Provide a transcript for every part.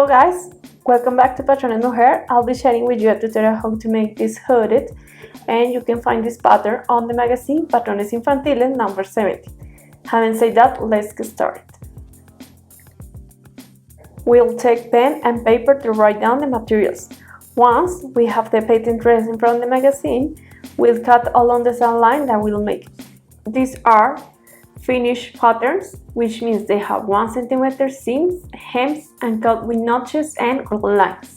guys, welcome back to Patrones Mujer. I'll be sharing with you a tutorial how to make this hooded, and you can find this pattern on the magazine Patrones Infantiles number 70. Having said that, let's get started. We'll take pen and paper to write down the materials. Once we have the patent resin from the magazine, we'll cut along the same line that we'll make. These are finished patterns, which means they have 1 cm seams, hems, and cut with notches and lines.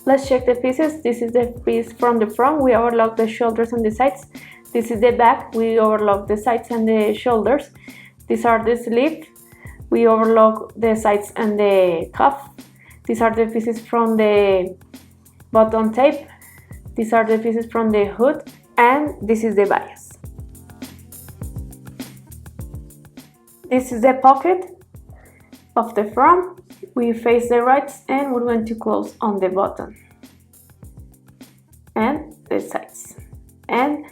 Let's check the pieces. This is the piece from the front. We overlock the shoulders and the sides. This is the back. We overlock the sides and the shoulders. These are the sleeves. We overlock the sides and the cuff. These are the pieces from the button tape. These are the pieces from the hood. And this is the bias. This is the pocket of the front. We face the right and we're going to close on the bottom and the sides. And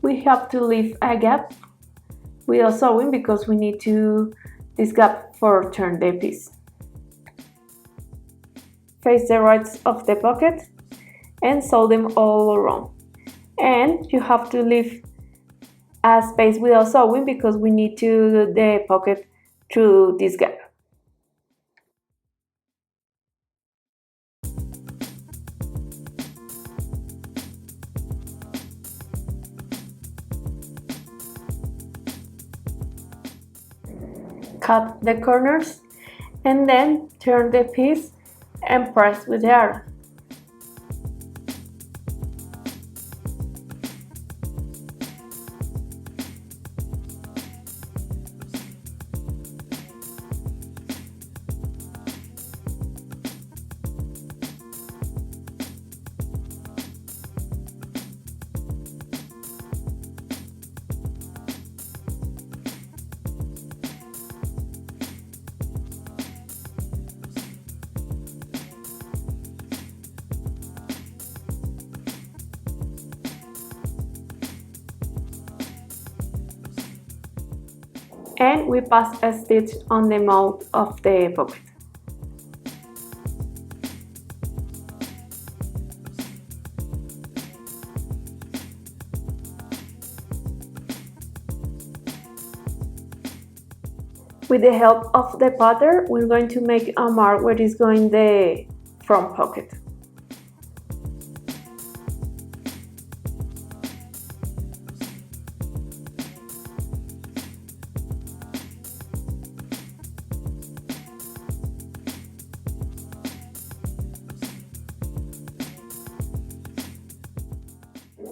we have to leave a gap without sewing because we need to this gap for turn the piece. Face the right of the pocket and sew them all around. And you have to leave a space without sewing because we need to do the pocket through this gap. Cut the corners and then turn the piece and press with the iron. And we pass a stitch on the mouth of the pocket. With the help of the pattern, we're going to make a mark where is going the front pocket.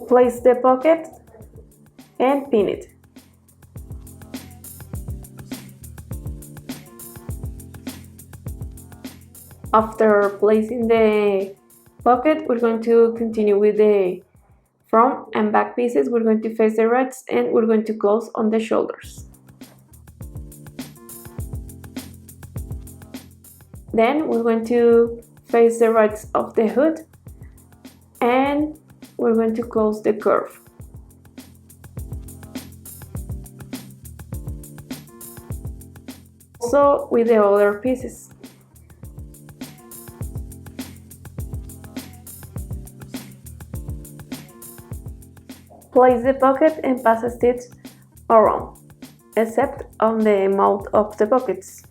Place the pocket and pin it. After placing the pocket, we're going to continue with the front and back pieces. We're going to face the rights and we're going to close on the shoulders. Then we're going to face the rights of the hood and we're going to close the curve. Also with the other pieces. Place the pocket and pass a stitch around, except on the mouth of the pockets.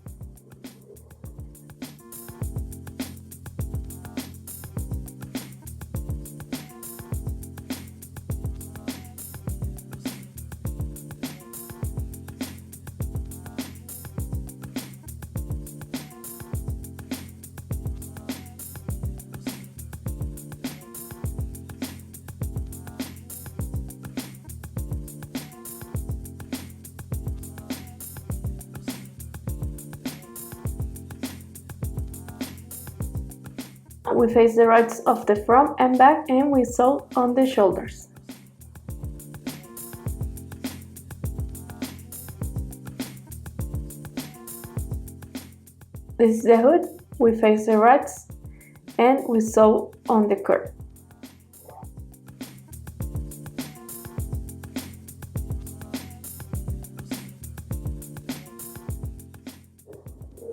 We face the rights of the front and back and we sew on the shoulders. This is the hood. We face the right and we sew on the curve.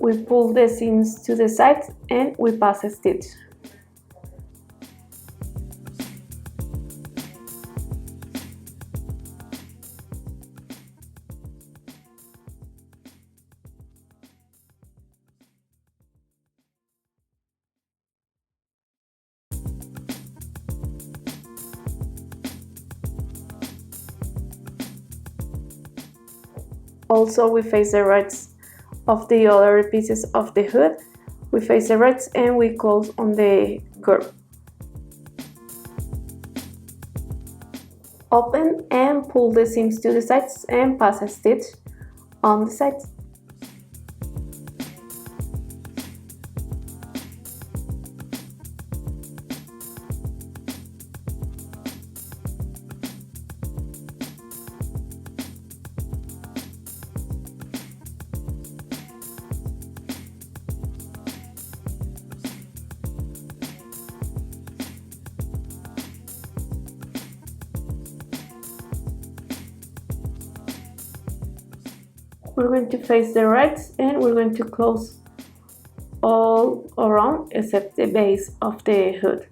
We pull the seams to the sides and we pass a stitch. Also, we face the rights of the other pieces of the hood. We face the rights and we close on the curve. Open and pull the seams to the sides and pass a stitch on the sides. We're going to face the rights and we're going to close all around except the base of the hood.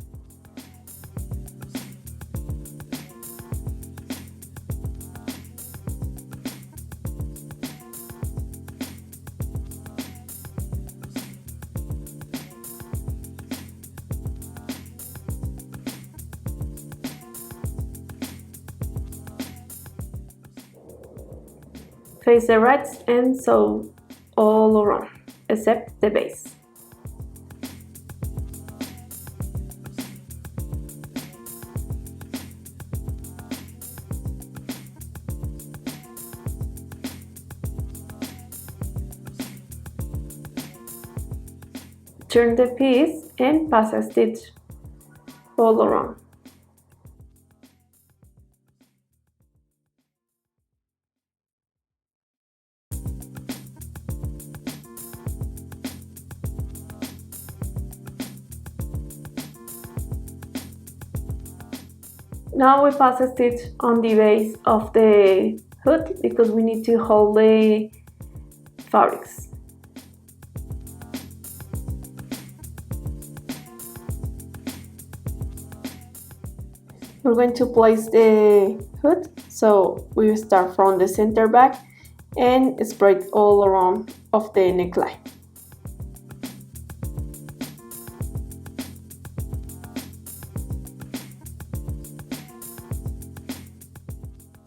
Face the rights and sew all around except the base. Turn the piece and pass a stitch all around. Now we pass a stitch on the base of the hood because we need to hold the fabrics. We're going to place the hood, so we start from the center back and spread all around of the neckline.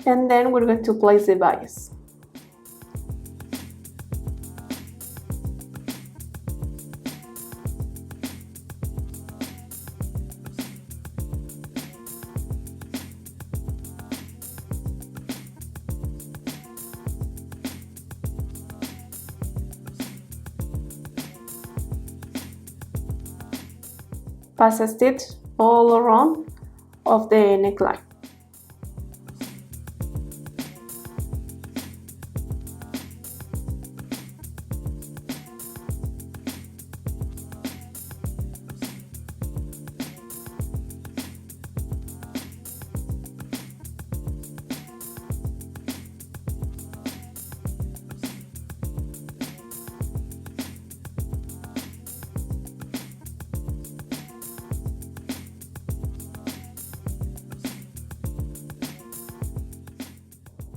And then we're going to place the bias. Pass a stitch all around of the neckline.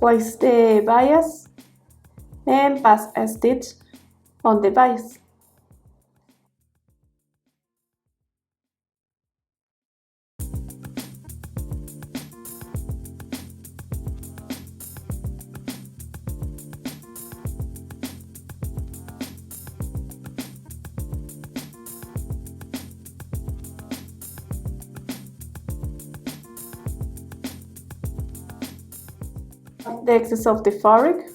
Place the bias and pass a stitch on the bias. The excess of the fabric.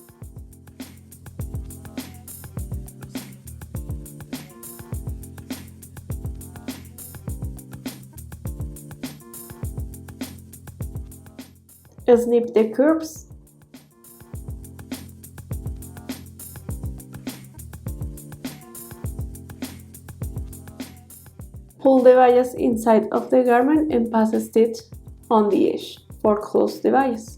Snip the curves. Pull the bias inside of the garment and pass a stitch on the edge for close the bias.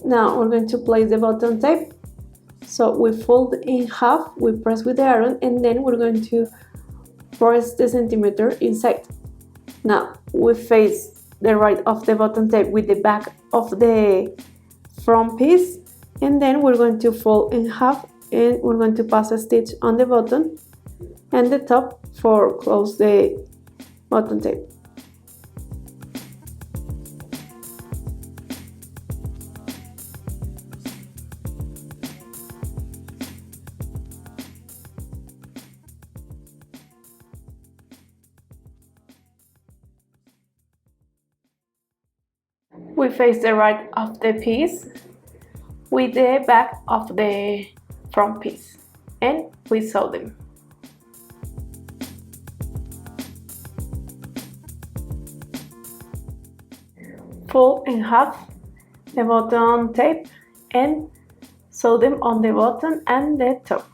Now we're going to place the bottom tape. So we fold in half, we press with the iron, and then we're going to press the centimeter inside. Now we face the right of the bottom tape with the back of the front piece, and then we're going to fold in half and we're going to pass a stitch on the bottom and the top for close the bottom tape. We face the right of the piece with the back of the front piece and we sew them. Fold in half the bottom tape and sew them on the bottom and the top.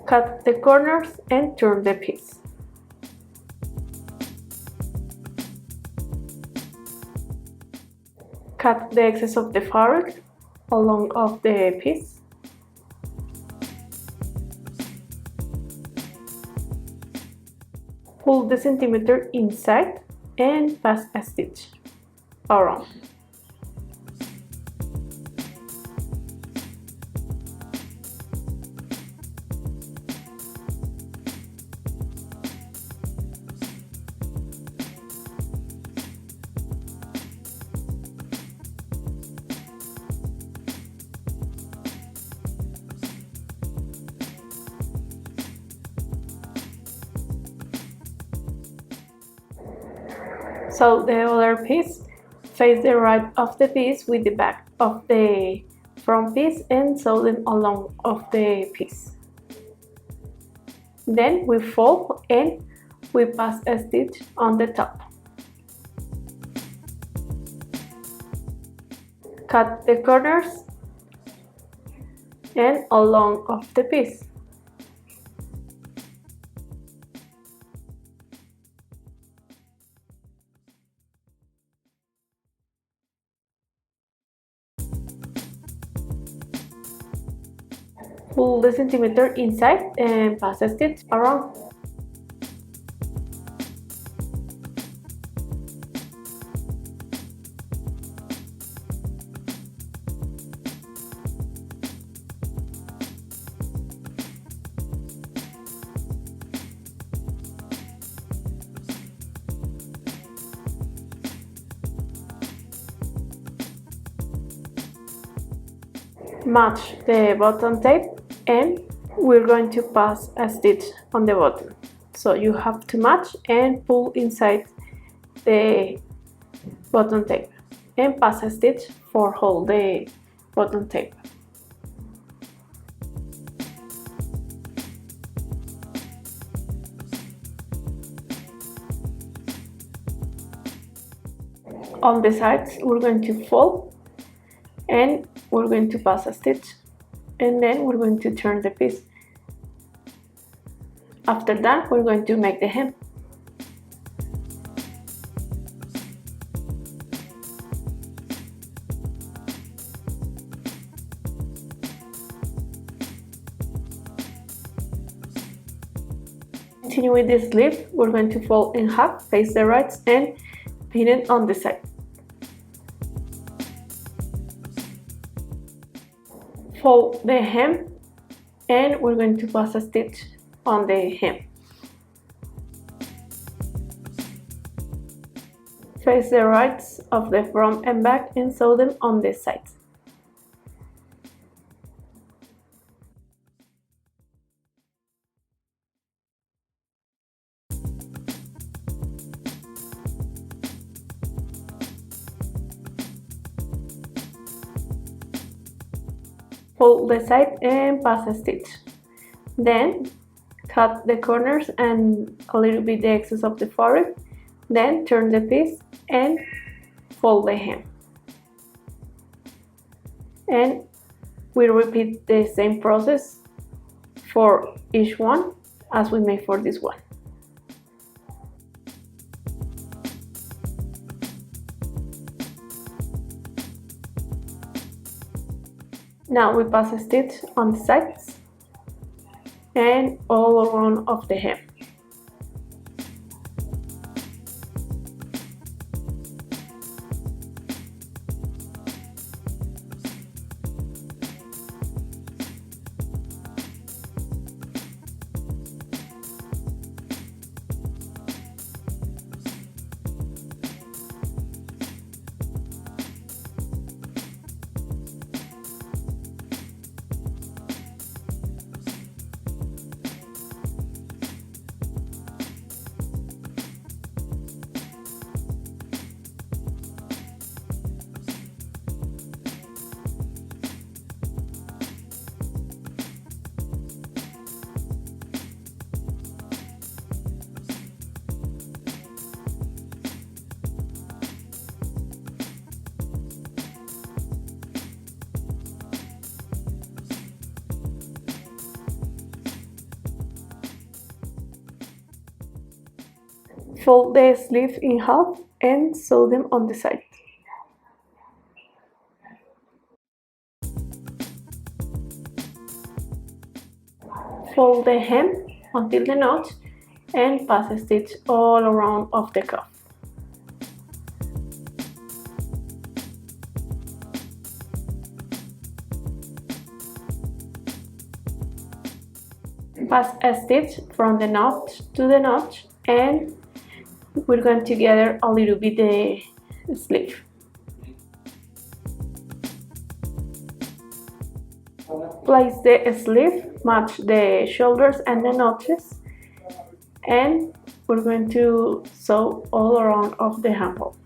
Cut the corners and turn the piece. Cut the excess of the fabric along of the piece. Pull the centimeter inside and pass a stitch around. Sew the other piece. Face the right of the piece with the back of the front piece and sew them along of the piece. Then we fold and we pass a stitch on the top. Cut the corners and along of the piece. Pull the centimeter inside and pass a stitch around. Match the bottom tape and we're going to pass a stitch on the bottom. So you have to match and pull inside the bottom tape and pass a stitch for hold the bottom tape. On the sides we're going to fold and we're going to pass a stitch and then we're going to turn the piece. After that we're going to make the hem. Continue with the sleeve. We're going to fold in half, face the right and pin it on the side. Fold the hem and we're going to pass a stitch on the hem. Face the rights of the front and back and sew them on the sides. Fold the side and pass a stitch. Then cut the corners and a little bit the excess of the fabric. Then turn the piece and fold the hem. And we repeat the same process for each one as we made for this one. Now we pass a stitch on the sides and all around of the hem. Fold the sleeve in half and sew them on the side. Fold the hem until the notch and pass a stitch all around of the cuff. Pass a stitch from the notch to the notch and we're going to gather a little bit the sleeve. Place the sleeve, match the shoulders and the notches, and we're going to sew all around of the handle.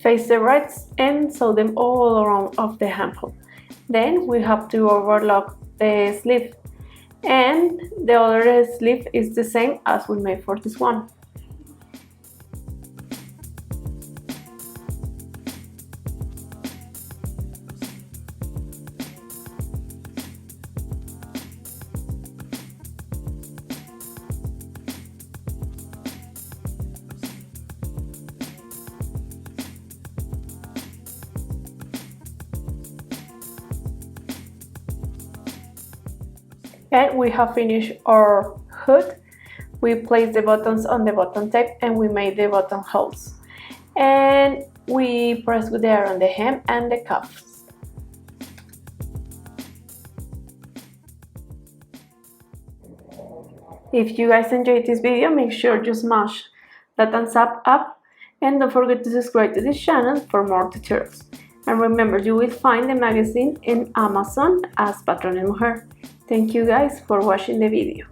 Face the right and sew them all around of the handle. Then we have to overlock the sleeve, and the other sleeve is the same as we made for this one. And we have finished our hood. We placed the buttons on the button tape and we made the button holes. And we press with the iron the hem and the cuffs. If you guys enjoyed this video, make sure you smash the thumbs up and don't forget to subscribe to this channel for more tutorials. And remember, you will find the magazine in Amazon as Patrones Mujer. Thank you guys for watching the video.